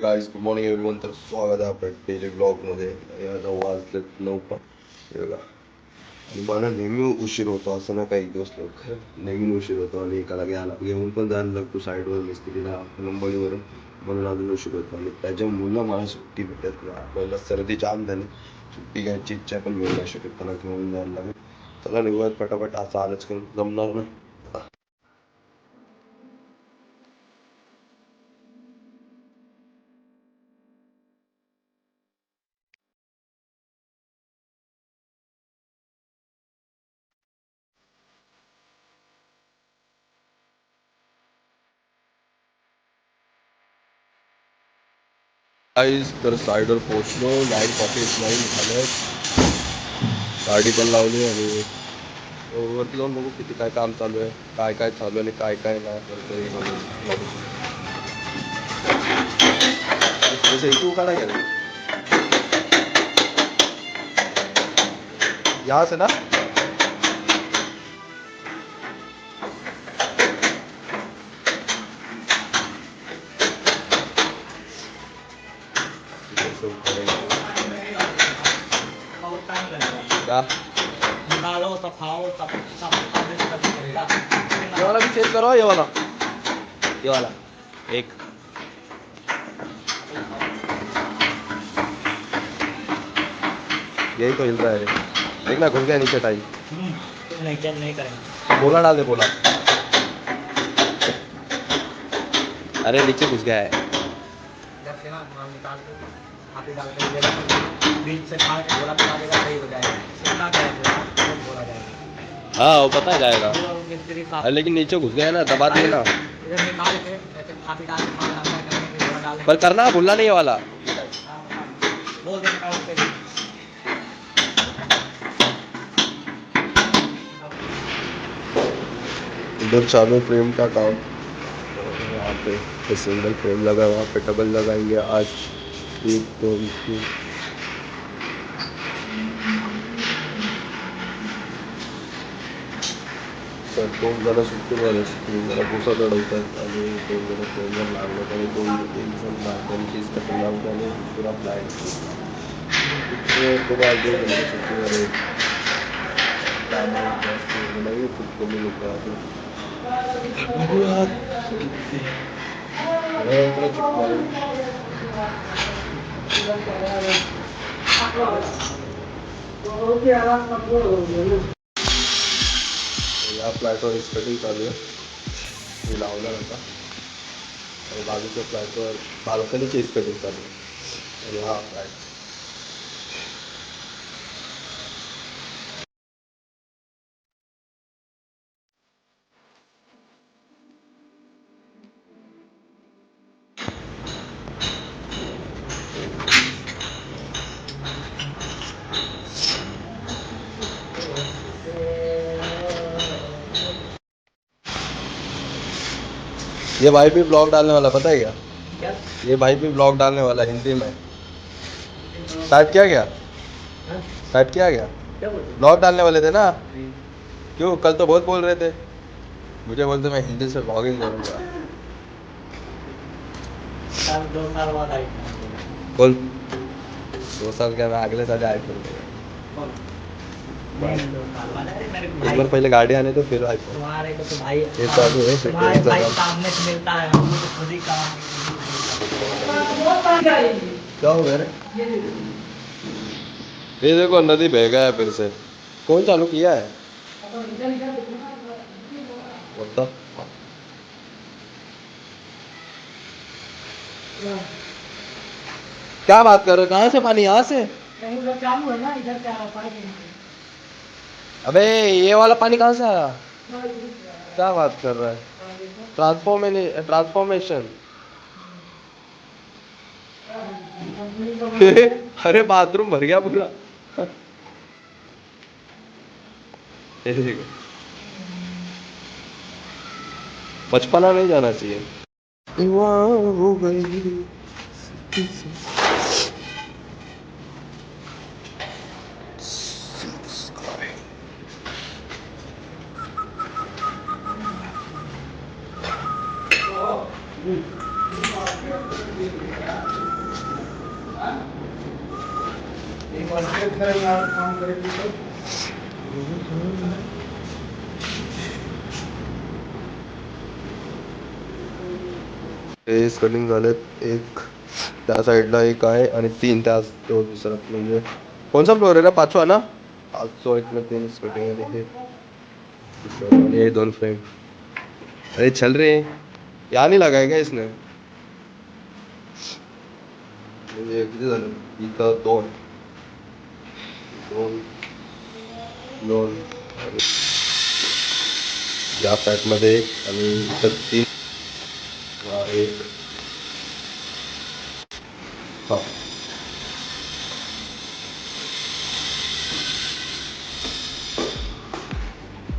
Guys good morning everyone. तर स्वागत आहे आपल्या डेली ब्लॉगमध्ये. आता वाजलेत 9 पण हे बघा. आणि मला नेहमी उशीर होतो, असं ना काही दिवस लवकर नेहमी उशीर होतो. आणि एकाला घ्यायला घेऊन पण जायला लागतो साईडवर मिस्त्रीला मुंबईवरून, म्हणून अजून उशीर होतो. आणि त्याच्यामुळं मला सुट्टी भेटत नाही. आपल्याला सर्दी जाम झाली, सुट्टी घ्यायची इच्छा पण मिळू नाही शकत, त्याला घेऊन जायला लागेल. चला निघूयात पटापट, असं आलंच करून जमणार ना. गाईज तर साईडवर पोहोचलो, लाईट पॉकेट लाईन झालं, गाडी पण लावली. आणि वरती जाऊन बघू किती काय काम चालू आहे, काय काय चालू आहे आणि काय काय नाही. तर तरी बघू. जसं इथू काढा गेलं यहाँ से ना. क्या निकालो तो खाओ तब सब तब करेगा। ये वाला भी चेंज करो, ये वाला एक. यही तो हिलता है, देख ना घुस गया नीचे टाइम. नहीं चेंज नहीं करेंगे। बोला डाल दे, बोला. अरे नीचे घुस गया है. जब से ना हम निकाल के हाथी डाल के ले बीच से खा के गोला बना देगा, सही हो जाएगा। इतना क्या है तो बोला जाएगा। हाँ वो पता जाएगा. वो मिस्त्री साहब अरे लेकिन नीचे घुस गया है ना, दबा दिए ना. इधर निकाल के ऐसे हाथी डाल के मार डालता है, करके गोला डाल पर करना भूलना नहीं ये वाला. बोल देना उससे। इधर चालू फ्रेम का काम. वहाँ पे सिंगल फ्रेम लगा, वहाँ पे डबल लगाएंगे आज. एक दो तीन. तर 2 जण सुट्टीवर आहेत, 3 जण भुसा चढवतात आणि 2 जण फ्रेमवर लागले. आणि 1 जण बांधकाम चीज कटिंग लावते आणि पुरा प्लॅन सुट्टीवर आहे. त्यामुळे जास्त नाही, खूप कमी लोक आहेत. बघूयात किती. या फ्लॅटवर कटिंग चालू आहे, मी लावला होता. आणि बाजूच्या फ्लॅटवर बाल्कनीची कटिंग चालू आहे. आणि हा फ्लॅट ये भाई भी ब्लॉग डालने वाला, पता है क्या? क्या ये भाई भी ब्लॉग डालने वाला हिंदी में. टाइप किया गया, टाइप किया गया. क्या बोल रहे ब्लॉग डालने वाले थे ना. हो? क्यों, कल तो बहुत बोल रहे थे. मुझे बोलते मैं हिंदी से ब्लॉगिंग करूँगा. साल 2 साल बाद आई बोल. 2 साल क्या, मैं अगले साल आईफोन लूँगा. नहीं 2 साल बाद अरे मेरे एक भाई बार पहले गाड़ी आने तो फिर आईफोन. तुम्हारे को तो भाई ये चालू है तुम्हारे भाई सेकंड. सामने से मिलता है, हम लोग तो खुद ही काम। क्या हो गया रे? ये देखो नदी बह गया है फिर से. कौन चालू किया है? What the? क्या बात कर रहे हो, कहाँ से पानी, यहाँ से? नहीं उधर चालू है ना, इधर क्या पाइप है। अबे ये वाला पानी कहाँ से आया? क्या बात कर रहा है? ट्रांसफॉर्मेशन. अरे बाथरूम भर गया पूरा. ये देखो, बचपना नहीं जाना चाहिए. वहाँ हो गई. शेतकऱ्यांना काम करेल तिथं. फेस कटिंग झालेत, एक त्या साईडला एक आहे आणि 3 त्या तो दुसरा म्हणजे कोणचा फ्लोअर आहे ना, 5वा ना? 5वा इथलं फेस कटिंग आणि हे दुसरं आणि हे 2 फ्रेम. अरे चल रे, या नहीं लगाय का इसने? म्हणजे किती झालं इथं 2 2 2 आणि या फ्लॅटमध्ये एक आणि इथं 3 एक हा.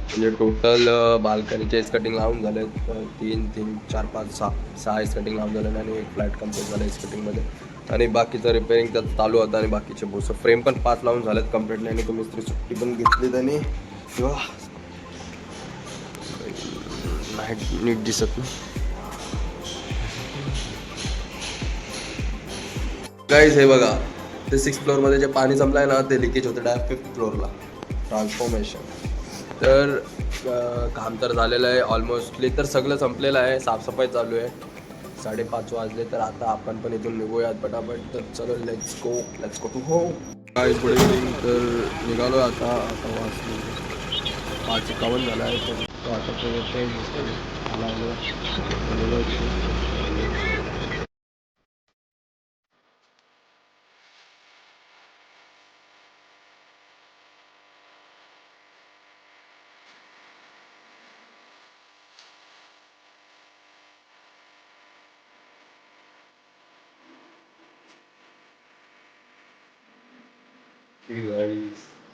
म्हणजे टोटल बाल्कनीचे एस कटिंग लावून झाले 3 3 4 5 6 एस कटिंग लावून झाले आणि एक फ्लॅट कम्प्लीट झालं एस कटिंगमध्ये आणि बाकीचं रिपेअरिंग त्यात चालू होतं आणि बाकीचे बोस फ्रेम पण 5 लावून झालेत कम्प्लीटली आणि तुम्ही मिस्त्री सुट्टी पण घेतली त्यांनी किंवा नाही नीट दिसत नाही. गाईज हे बघा ते 6th फ्लोअरमध्ये जे पाणी जमलं ना ते लिकेज होतं डायरेक्ट 5th फ्लोअरला ट्रान्सफॉर्मेशन. तर काम तर झालेलं आहे ऑलमोस्टली, तर सगळं संपलेलं आहे, साफसफाई चालू आहे. 5:30 वाजले तर आता आपण पण इथून निघूयात पटापट. तर चलो let's go to home. Guys good evening. तर निघालो आता वाजले 5:51 झाला आहे. तर आता तो येते ही गाडी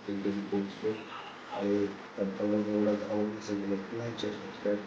एकदम पोचतो आणि त्यांना एवढा जाऊन सगळं लाईटच्या फ्रेश